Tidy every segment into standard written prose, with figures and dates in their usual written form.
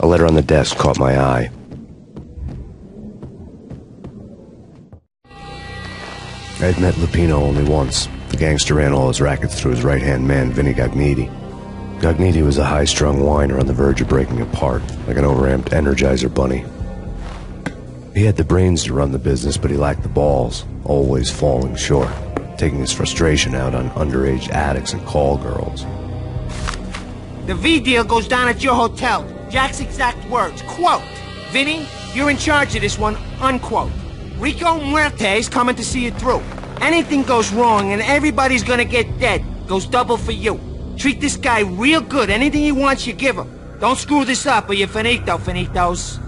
A letter on the desk caught my eye. I had met Lupino only once. The gangster ran all his rackets through his right-hand man, Vinny Gognitti. Gognitti was a high-strung whiner on the verge of breaking apart, like an overamped Energizer bunny. He had the brains to run the business, but he lacked the balls, always falling short, taking his frustration out on underage addicts and call girls. The V deal goes down at your hotel. Jack's exact words, quote, "Vinny, you're in charge of this one," unquote. Rico Muerte's coming to see it through. Anything goes wrong and everybody's gonna get dead. Goes double for you. Treat this guy real good. Anything he wants, you give him. Don't screw this up or you're finito, finitos.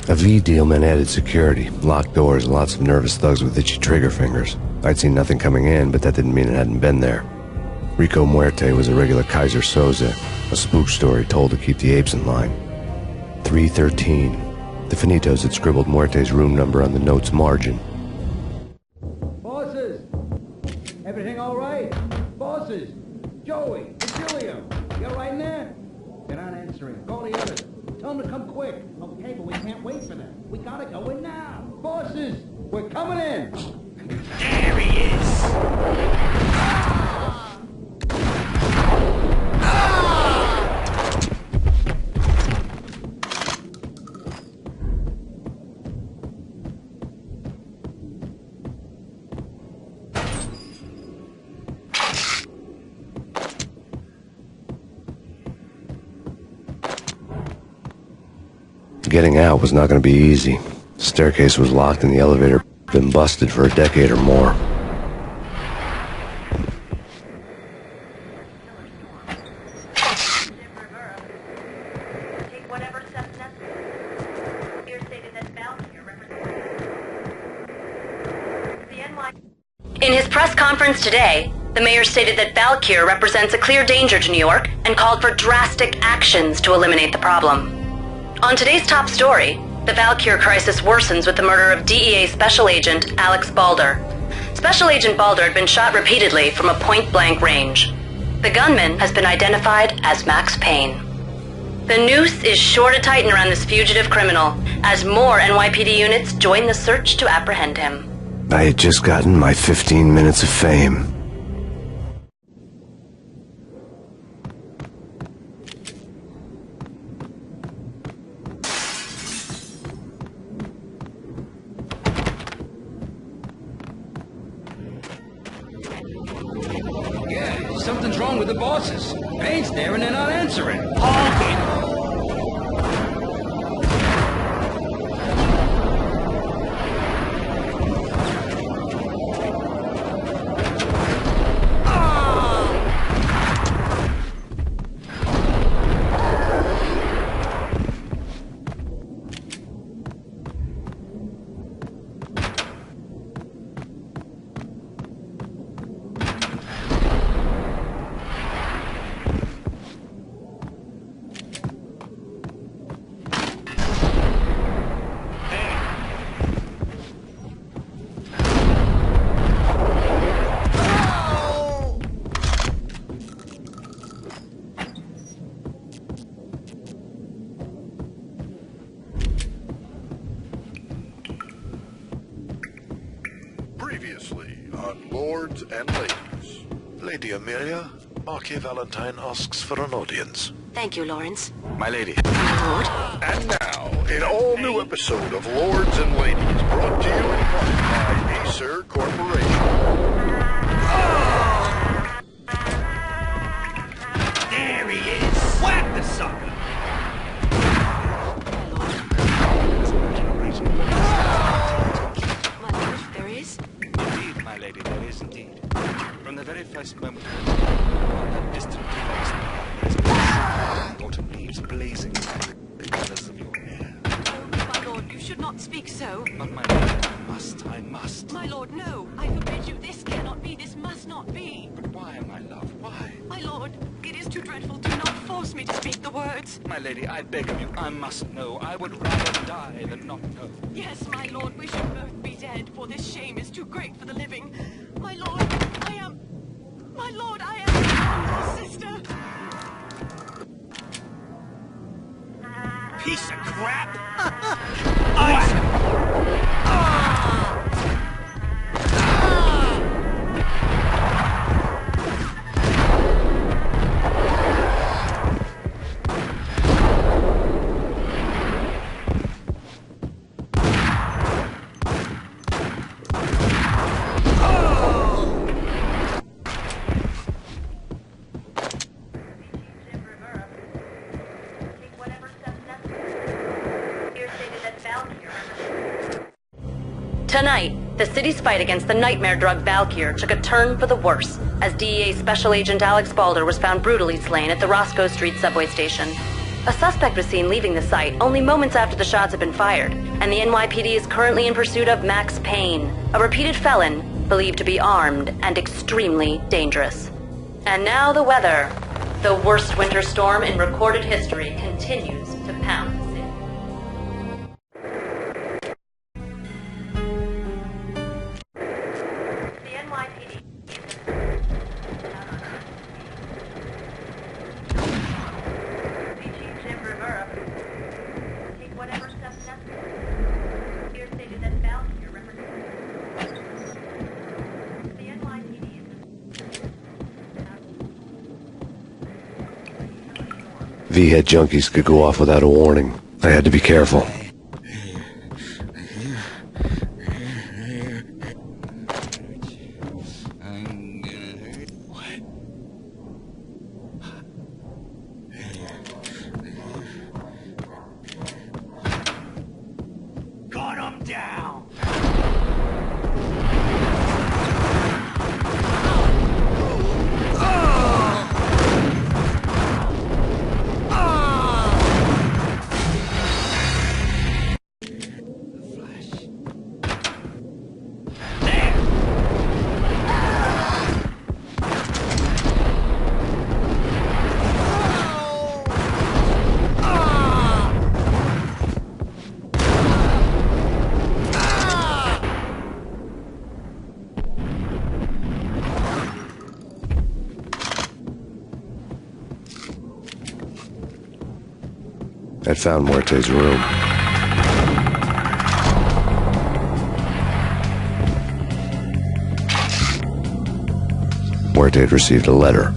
A V deal meant added security, locked doors, and lots of nervous thugs with itchy trigger fingers. I'd seen nothing coming in, but that didn't mean it hadn't been there. Rico Muerte was a regular Kaiser Soze, a spook story told to keep the apes in line. 313. The Finitos had scribbled Muerte's room number on the note's margin. Bosses! Everything all right? Bosses! Joey! Virgilio! You all right in there? They're not answering. Call the others. Tell them to come quick. Okay, but we can't wait for them. We gotta go in now. Bosses! We're coming in! There he is! Getting out was not going to be easy. The staircase was locked and the elevator had been busted for a decade or more. In his press conference today, the mayor stated that Valkyr represents a clear danger to New York and called for drastic actions to eliminate the problem. On today's top story, the Valkyr crisis worsens with the murder of DEA Special Agent Alex Balder. Special Agent Balder had been shot repeatedly from a point-blank range. The gunman has been identified as Max Payne. The noose is sure to tighten around this fugitive criminal as more NYPD units join the search to apprehend him. I had just gotten my 15 minutes of fame. Something's wrong with the bosses. Payne's there and they're not answering. Hold it! Previously on Lords and Ladies. Lady Amelia, Marquis Valentine asks for an audience. Thank you, Lawrence. My lady. Lord? And now, an all-new episode of Lords and Ladies, brought to you in part by Acer Corporation. There he is! Whack the sucker! There is? Indeed, my lady, there is indeed. From the very first moment on that distant place, there is passion, autumn leaves blazing like the colors of your hair. Oh, my lord, you should not speak so. But my lord, I must. My lord, no. I forbid you. This cannot be. This must not be. But why, my love, why? My lord, it is too dreadful. Do not force me to speak the words. My lady, I beg of you, I must know. I would rather die than not know. Yes, my lord, we should both be dead, for this shame is too great for the living. My lord, I am your sister. crap? Tonight, the city's fight against the nightmare drug Valkyr took a turn for the worse, as DEA Special Agent Alex Balder was found brutally slain at the Roscoe Street subway station. A suspect was seen leaving the site only moments after the shots had been fired, and the NYPD is currently in pursuit of Max Payne, a repeated felon believed to be armed and extremely dangerous. And now the weather. The worst winter storm in recorded history continues to pound the city. The NYPD Chief Jim Rivera take whatever steps necessary. Here stated that Valkyr represents the NYPD V-head junkies could go off without a warning. I had to be careful. Gun him down! I'd found Muerte's room. Muerte had received a letter.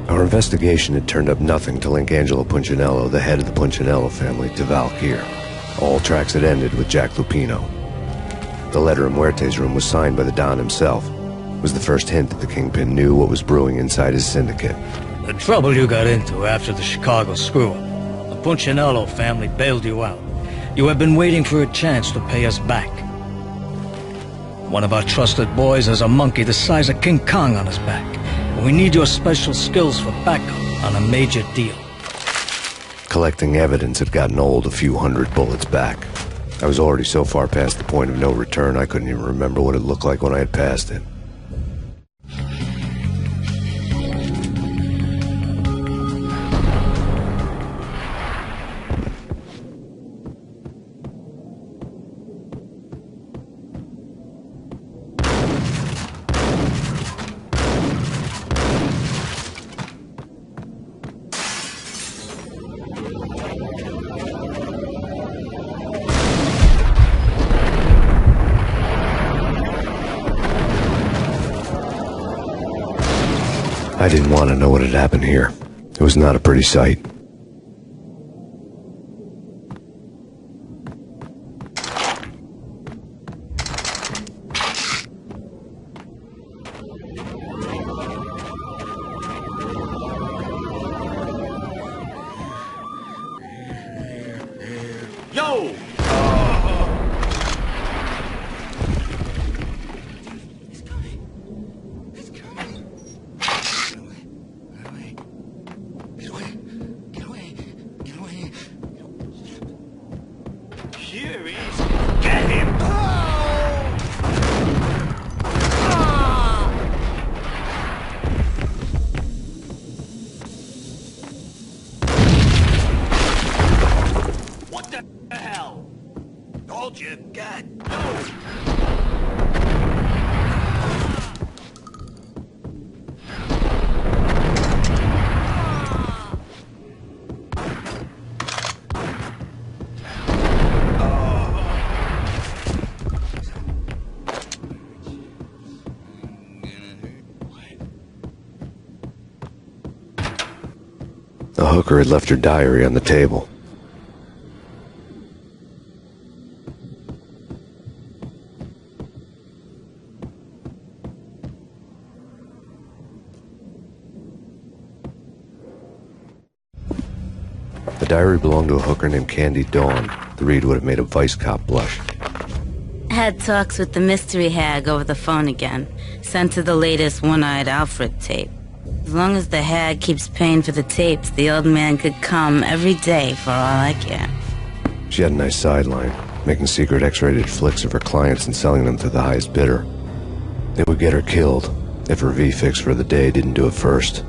Our investigation had turned up nothing to link Angelo Punchinello, the head of the Punchinello family, to Valkyr. All tracks had ended with Jack Lupino. The letter in Muerte's room was signed by the Don himself. It was the first hint that the Kingpin knew what was brewing inside his syndicate. The trouble you got into after the Chicago screw-up. The Punchinello family bailed you out. You have been waiting for a chance to pay us back. One of our trusted boys has a monkey the size of King Kong on his back. And we need your special skills for backup on a major deal. Collecting evidence had gotten old a few hundred bullets back. I was already so far past the point of no return I couldn't even remember what it looked like when I had passed it. I didn't want to know what had happened here. It was not a pretty sight. Yo! A hooker had left her diary on the table. The diary belonged to a hooker named Candy Dawn. The read would have made a vice cop blush. Had talks with the mystery hag over the phone again. Sent to the latest One-Eyed Alfred tape. As long as the hag keeps paying for the tapes, the old man could come every day for all I care. She had a nice sideline, making secret X-rated flicks of her clients and selling them to the highest bidder. It would get her killed if her V-fix for the day didn't do it first.